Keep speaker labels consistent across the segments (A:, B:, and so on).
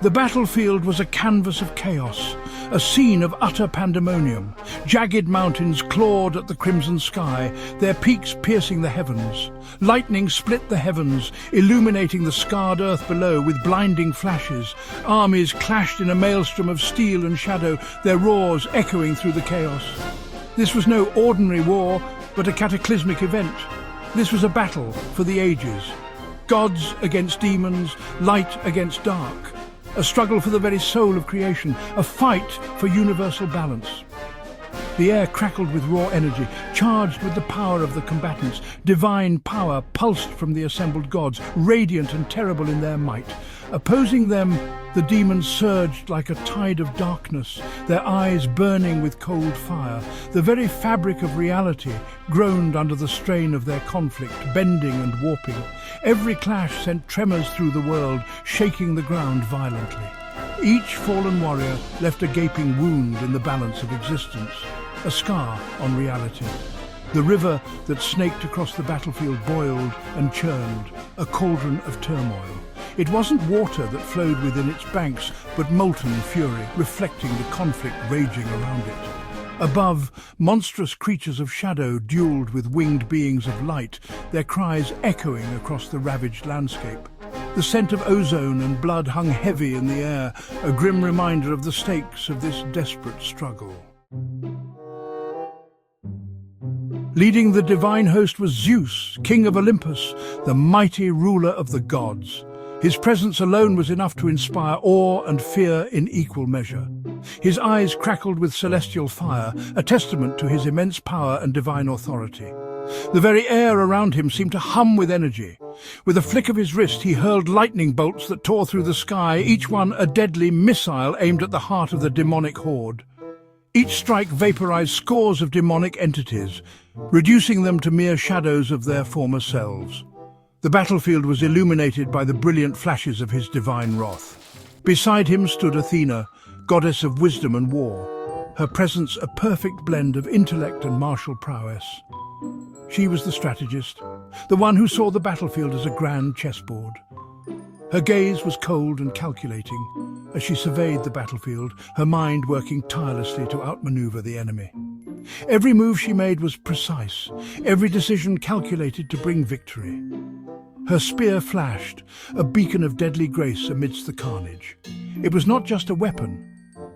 A: The battlefield was a canvas of chaos, a scene of utter pandemonium. Jagged mountains clawed at the crimson sky, their peaks piercing the heavens. Lightning split the heavens, illuminating the scarred earth below with blinding flashes. Armies clashed in a maelstrom of steel and shadow, their roars echoing through the chaos. This was no ordinary war, but a cataclysmic event. This was a battle for the ages. Gods against demons, light against dark. A struggle for the very soul of creation, a fight for universal balance. The air crackled with raw energy, charged with the power of the combatants. Divine power pulsed from the assembled gods, radiant and terrible in their might. Opposing them, the demons surged like a tide of darkness, their eyes burning with cold fire. The very fabric of reality groaned under the strain of their conflict, bending and warping. Every clash sent tremors through the world, shaking the ground violently. Each fallen warrior left a gaping wound in the balance of existence, a scar on reality. The river that snaked across the battlefield boiled and churned, a cauldron of turmoil. It wasn't water that flowed within its banks, but molten fury, reflecting the conflict raging around it. Above, monstrous creatures of shadow duelled with winged beings of light, their cries echoing across the ravaged landscape. The scent of ozone and blood hung heavy in the air, a grim reminder of the stakes of this desperate struggle. Leading the divine host was Zeus, king of Olympus, the mighty ruler of the gods. His presence alone was enough to inspire awe and fear in equal measure. His eyes crackled with celestial fire, a testament to his immense power and divine authority. The very air around him seemed to hum with energy. With a flick of his wrist, he hurled lightning bolts that tore through the sky, each one a deadly missile aimed at the heart of the demonic horde. Each strike vaporized scores of demonic entities, reducing them to mere shadows of their former selves. The battlefield was illuminated by the brilliant flashes of his divine wrath. Beside him stood Athena, goddess of wisdom and war, her presence a perfect blend of intellect and martial prowess. She was the strategist, the one who saw the battlefield as a grand chessboard. Her gaze was cold and calculating as she surveyed the battlefield, her mind working tirelessly to outmaneuver the enemy. Every move she made was precise, every decision calculated to bring victory. Her spear flashed, a beacon of deadly grace amidst the carnage. It was not just a weapon,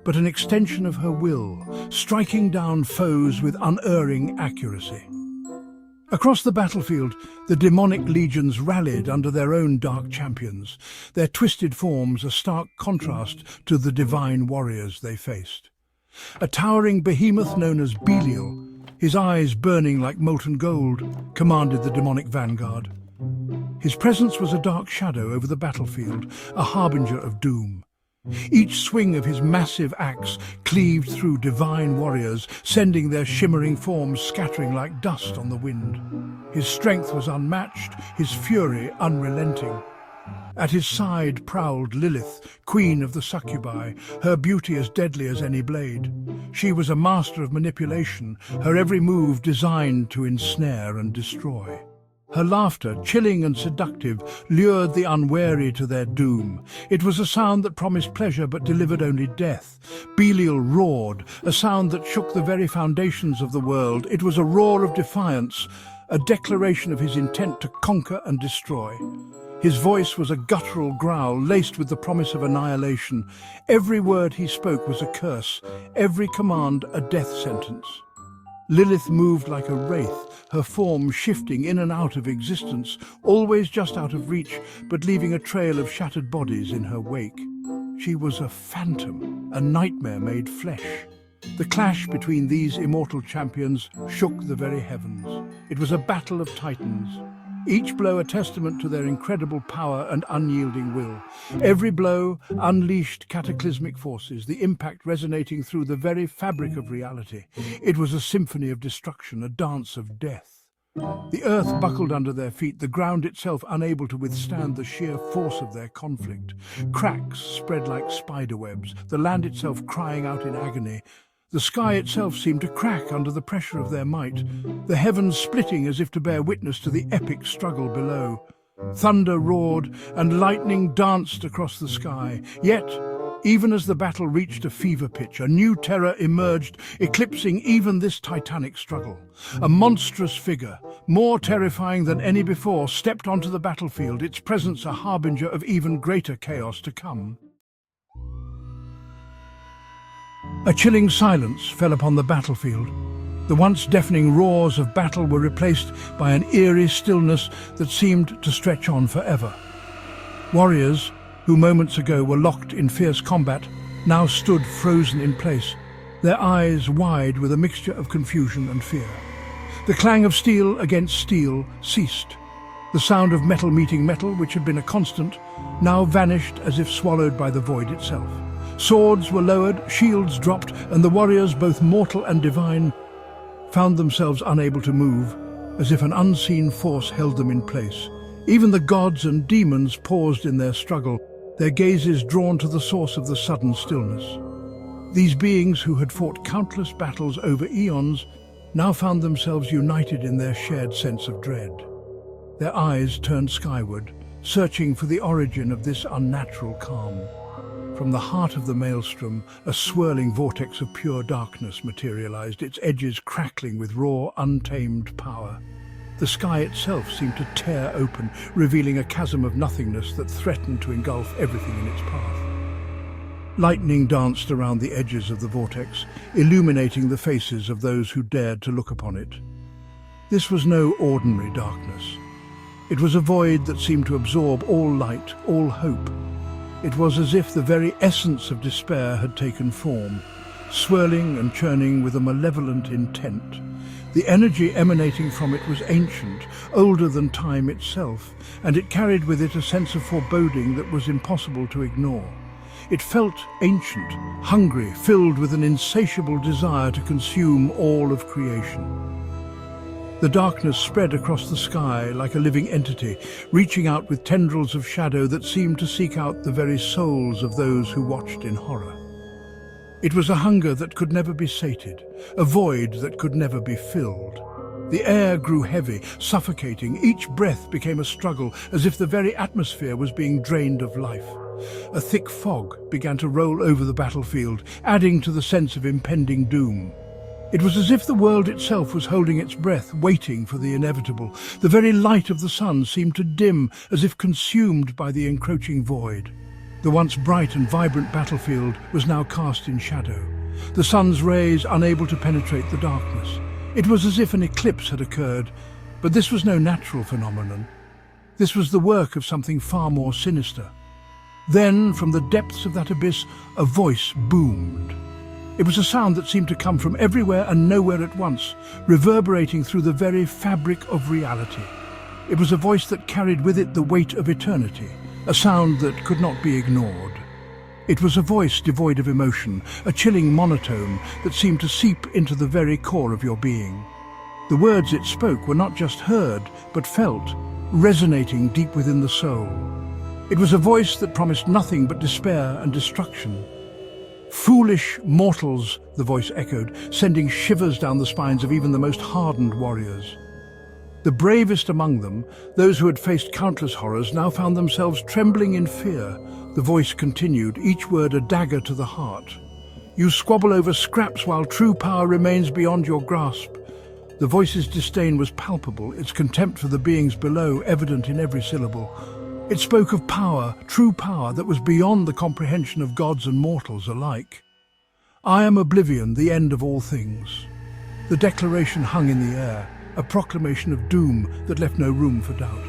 A: but an extension of her will, striking down foes with unerring accuracy. Across the battlefield, the demonic legions rallied under their own dark champions, their twisted forms a stark contrast to the divine warriors they faced. A towering behemoth known as Belial, his eyes burning like molten gold, commanded the demonic vanguard. His presence was a dark shadow over the battlefield, a harbinger of doom. Each swing of his massive axe cleaved through divine warriors, sending their shimmering forms scattering like dust on the wind. His strength was unmatched, his fury unrelenting. At his side prowled Lilith, queen of the succubi, her beauty as deadly as any blade. She was a master of manipulation, her every move designed to ensnare and destroy. Her laughter, chilling and seductive, lured the unwary to their doom. It was a sound that promised pleasure but delivered only death. Belial roared, a sound that shook the very foundations of the world. It was a roar of defiance, a declaration of his intent to conquer and destroy. His voice was a guttural growl laced with the promise of annihilation. Every word he spoke was a curse, every command a death sentence. Lilith moved like a wraith, her form shifting in and out of existence, always just out of reach, but leaving a trail of shattered bodies in her wake. She was a phantom, a nightmare made flesh. The clash between these immortal champions shook the very heavens. It was a battle of titans, each blow a testament to their incredible power and unyielding will. Every blow unleashed cataclysmic forces, the impact resonating through the very fabric of reality. It was a symphony of destruction, a dance of death. The earth buckled under their feet, the ground itself unable to withstand the sheer force of their conflict. Cracks spread like spiderwebs, the land itself crying out in agony. The sky itself seemed to crack under the pressure of their might, the heavens splitting as if to bear witness to the epic struggle below. Thunder roared and lightning danced across the sky. Yet, even as the battle reached a fever pitch, a new terror emerged, eclipsing even this titanic struggle. A monstrous figure, more terrifying than any before, stepped onto the battlefield, its presence a harbinger of even greater chaos to come. A chilling silence fell upon the battlefield. The once deafening roars of battle were replaced by an eerie stillness that seemed to stretch on forever. Warriors, who moments ago were locked in fierce combat, now stood frozen in place, their eyes wide with a mixture of confusion and fear. The clang of steel against steel ceased. The sound of metal meeting metal, which had been a constant, now vanished as if swallowed by the void itself. Swords were lowered, shields dropped, and the warriors, both mortal and divine, found themselves unable to move, as if an unseen force held them in place. Even the gods and demons paused in their struggle, their gazes drawn to the source of the sudden stillness. These beings, who had fought countless battles over eons, now found themselves united in their shared sense of dread. Their eyes turned skyward, searching for the origin of this unnatural calm. From the heart of the maelstrom, a swirling vortex of pure darkness materialized, its edges crackling with raw, untamed power. The sky itself seemed to tear open, revealing a chasm of nothingness that threatened to engulf everything in its path. Lightning danced around the edges of the vortex, illuminating the faces of those who dared to look upon it. This was no ordinary darkness. It was a void that seemed to absorb all light, all hope. It was as if the very essence of despair had taken form, swirling and churning with a malevolent intent. The energy emanating from it was ancient, older than time itself, and it carried with it a sense of foreboding that was impossible to ignore. It felt ancient, hungry, filled with an insatiable desire to consume all of creation. The darkness spread across the sky like a living entity, reaching out with tendrils of shadow that seemed to seek out the very souls of those who watched in horror. It was a hunger that could never be sated, a void that could never be filled. The air grew heavy, suffocating. Each breath became a struggle, as if the very atmosphere was being drained of life. A thick fog began to roll over the battlefield, adding to the sense of impending doom. It was as if the world itself was holding its breath, waiting for the inevitable. The very light of the sun seemed to dim, as if consumed by the encroaching void. The once bright and vibrant battlefield was now cast in shadow, the sun's rays unable to penetrate the darkness. It was as if an eclipse had occurred, but this was no natural phenomenon. This was the work of something far more sinister. Then, from the depths of that abyss, a voice boomed. It was a sound that seemed to come from everywhere and nowhere at once, reverberating through the very fabric of reality. It was a voice that carried with it the weight of eternity, a sound that could not be ignored. It was a voice devoid of emotion, a chilling monotone that seemed to seep into the very core of your being. The words it spoke were not just heard, but felt, resonating deep within the soul. It was a voice that promised nothing but despair and destruction. "Foolish mortals," the voice echoed, sending shivers down the spines of even the most hardened warriors. The bravest among them, those who had faced countless horrors, now found themselves trembling in fear. The voice continued, each word a dagger to the heart. "You squabble over scraps while true power remains beyond your grasp." The voice's disdain was palpable, its contempt for the beings below evident in every syllable. It spoke of power, true power, that was beyond the comprehension of gods and mortals alike. "I am oblivion, the end of all things." The declaration hung in the air, a proclamation of doom that left no room for doubt.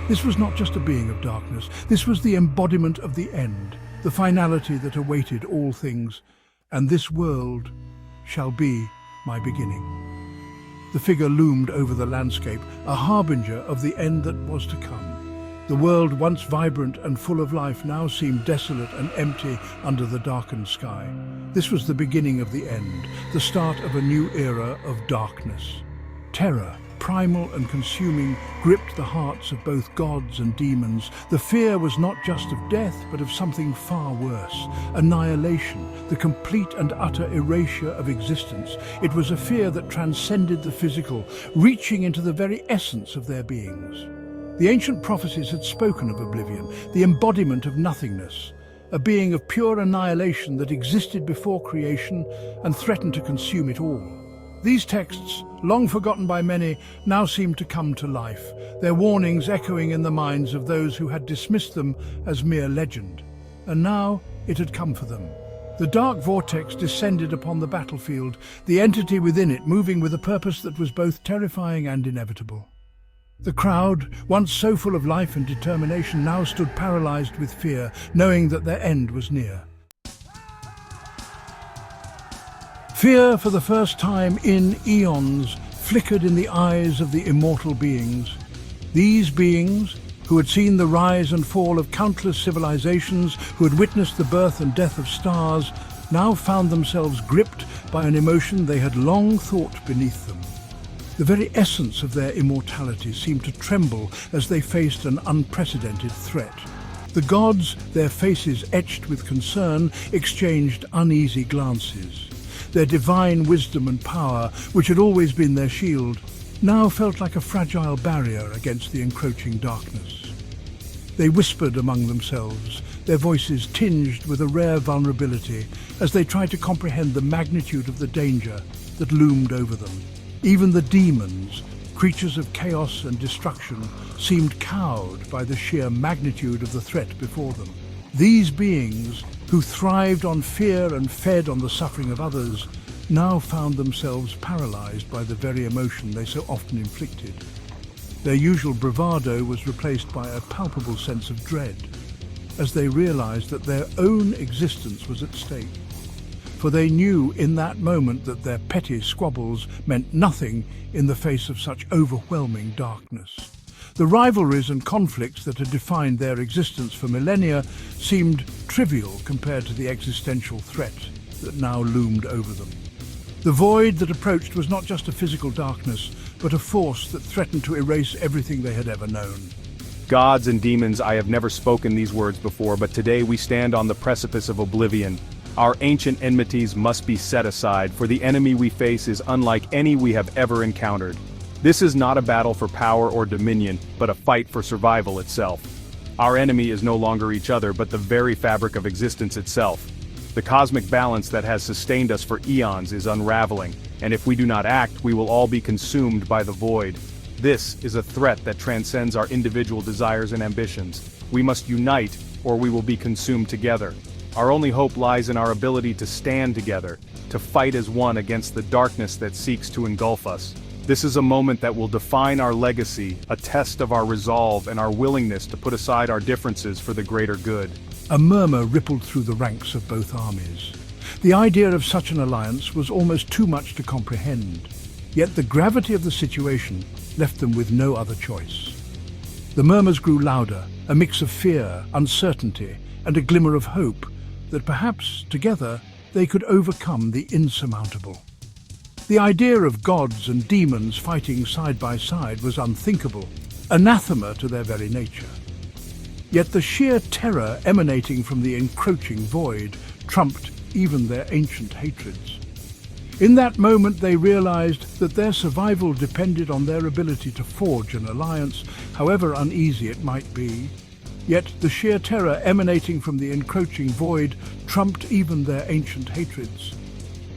A: This was not just a being of darkness. This was the embodiment of the end, the finality that awaited all things. "And this world shall be my beginning." The figure loomed over the landscape, a harbinger of the end that was to come. The world, once vibrant and full of life, now seemed desolate and empty under the darkened sky. This was the beginning of the end, the start of a new era of darkness. Terror, primal and consuming, gripped the hearts of both gods and demons. The fear was not just of death, but of something far worse: annihilation, the complete and utter erasure of existence. It was a fear that transcended the physical, reaching into the very essence of their beings. The ancient prophecies had spoken of oblivion, the embodiment of nothingness, a being of pure annihilation that existed before creation and threatened to consume it all. These texts, long forgotten by many, now seemed to come to life, their warnings echoing in the minds of those who had dismissed them as mere legend. And now it had come for them. The dark vortex descended upon the battlefield, the entity within it moving with a purpose that was both terrifying and inevitable. The crowd, once so full of life and determination, now stood paralyzed with fear, knowing that their end was near. Fear, for the first time in eons, flickered in the eyes of the immortal beings. These beings, who had seen the rise and fall of countless civilizations, who had witnessed the birth and death of stars, now found themselves gripped by an emotion they had long thought beneath them. The very essence of their immortality seemed to tremble as they faced an unprecedented threat. The gods, their faces etched with concern, exchanged uneasy glances. Their divine wisdom and power, which had always been their shield, now felt like a fragile barrier against the encroaching darkness. They whispered among themselves, their voices tinged with a rare vulnerability, as they tried to comprehend the magnitude of the danger that loomed over them. Even the demons, creatures of chaos and destruction, seemed cowed by the sheer magnitude of the threat before them. These beings, who thrived on fear and fed on the suffering of others, now found themselves paralyzed by the very emotion they so often inflicted. Their usual bravado was replaced by a palpable sense of dread, as they realized that their own existence was at stake. For they knew in that moment that their petty squabbles meant nothing in the face of such overwhelming darkness. The rivalries and conflicts that had defined their existence for millennia seemed trivial compared to the existential threat that now loomed over them. The void that approached was not just a physical darkness, but a force that threatened to erase everything they had ever known.
B: Gods and demons, I have never spoken these words before, but today we stand on the precipice of oblivion. Our ancient enmities must be set aside, for the enemy we face is unlike any we have ever encountered. This is not a battle for power or dominion, but a fight for survival itself. Our enemy is no longer each other, but the very fabric of existence itself. The cosmic balance that has sustained us for eons is unraveling, and if we do not act, we will all be consumed by the void. This is a threat that transcends our individual desires and ambitions. We must unite, or we will be consumed together. Our only hope lies in our ability to stand together, to fight as one against the darkness that seeks to engulf us. This is a moment that will define our legacy, a test of our resolve and our willingness to put aside our differences for the greater good.
A: A murmur rippled through the ranks of both armies. The idea of such an alliance was almost too much to comprehend, yet the gravity of the situation left them with no other choice. The murmurs grew louder, a mix of fear, uncertainty, and a glimmer of hope that perhaps, together, they could overcome the insurmountable. The idea of gods and demons fighting side by side was unthinkable, anathema to their very nature. Yet the sheer terror emanating from the encroaching void trumped even their ancient hatreds. In that moment they realized that their survival depended on their ability to forge an alliance, however uneasy it might be. Yet the sheer terror emanating from the encroaching void trumped even their ancient hatreds.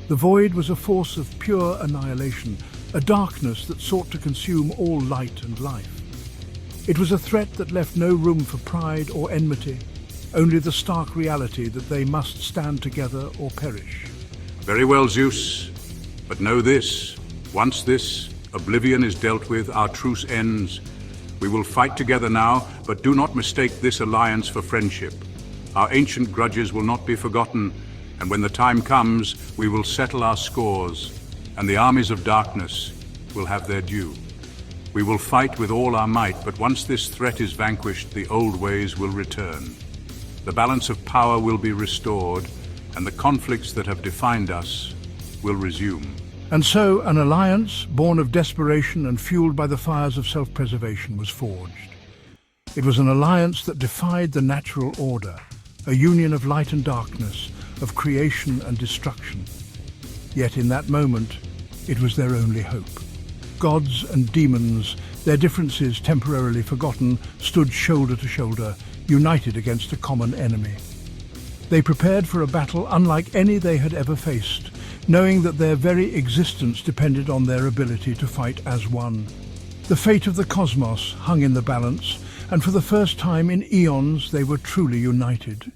A: The void was a force of pure annihilation, a darkness that sought to consume all light and life. It was a threat that left no room for pride or enmity, only the stark reality that they must stand together or perish.
C: Very well, Zeus, but know this, once this oblivion is dealt with, our truce ends. We will fight together now, but do not mistake this alliance for friendship. Our ancient grudges will not be forgotten, and when the time comes, we will settle our scores, and the armies of darkness will have their due. We will fight with all our might, but once this threat is vanquished, the old ways will return. The balance of power will be restored, and the conflicts that have defined us will resume.
A: And so an alliance, born of desperation and fueled by the fires of self-preservation, was forged. It was an alliance that defied the natural order, a union of light and darkness, of creation and destruction. Yet in that moment, it was their only hope. Gods and demons, Their differences, temporarily forgotten, stood shoulder to shoulder, united against a common enemy. They prepared for a battle unlike any they had ever faced, knowing that their very existence depended on their ability to fight as one. The fate of the cosmos hung in the balance, and for the first time in eons they were truly united.